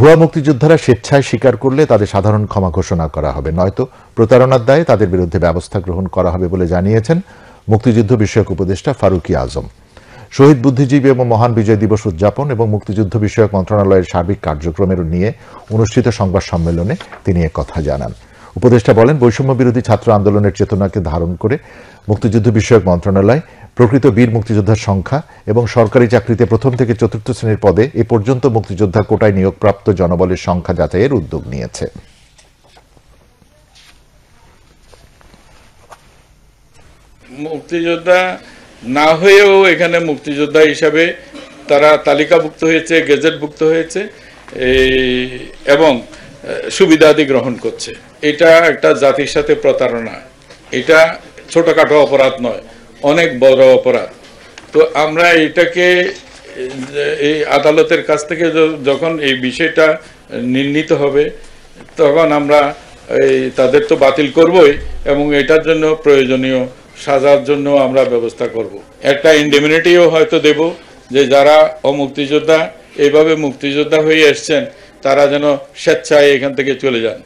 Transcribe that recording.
ভুয়া মুক্তিযোদ্ধারা স্বেচ্ছায় স্বীকার করলে তাদের সাধারণ ক্ষমা ঘোষণা করা হবে, নয়তো প্রতারণার দায়ে তাদের বিরুদ্ধে ব্যবস্থা গ্রহণ করা হবে বলে জানিয়েছেন মুক্তিযুদ্ধ বিষয়ক উপদেষ্টা ফারুকী আজম। শহীদ বুদ্ধিজীবী এবং মহান বিজয় দিবস উদযাপন এবং মুক্তিযুদ্ধ বিষয়ক মন্ত্রণালয়ের সার্বিক কার্যক্রমের নিয়ে অনুষ্ঠিত সংবাদ সম্মেলনে তিনি একথা জানান। উপদেষ্টা বলেন, বৈষম্য বিরোধী ছাত্র আন্দোলনের চেতনাকে ধারণ করে মুক্তিযুদ্ধ বিষয়ক মন্ত্রণালয় প্রকৃত বীর মুক্তিযোদ্ধার সংখ্যা এবং সরকারি চাকরিতে প্রথম থেকে চতুর্থ শ্রেণীর পদে এ পর্যন্ত মুক্তিযোদ্ধা কোটায় নিয়োগপ্রাপ্ত জনবলের সংখ্যা যাচাইয়ের উদ্যোগ নিয়েছে। মুক্তিযোদ্ধা না হয়েও এখানে মুক্তিযোদ্ধা হিসাবে তারা তালিকাভুক্ত হয়েছে, গেজেটভুক্ত হয়েছে এবং সুবিধাদি গ্রহণ করছে। এটা একটা জাতির সাথে প্রতারণা, এটা ছোটখাটো অপরাধ নয়, অনেক বড় অপরাধ। তো আমরা এটাকে এই আদালতের কাছ থেকে যখন এই বিষয়টা নির্ণীত হবে তখন আমরা তাদের তো বাতিল করবই এবং এটার জন্য প্রয়োজনীয় সাজার জন্য আমরা ব্যবস্থা করব। একটা ইন্ডেমনিটিও হয়তো দেব যে যারা অমুক্তিযোদ্ধা এইভাবে মুক্তিযোদ্ধা হয়ে এসছেন তারা যেন স্বেচ্ছায় এখান থেকে চলে যান।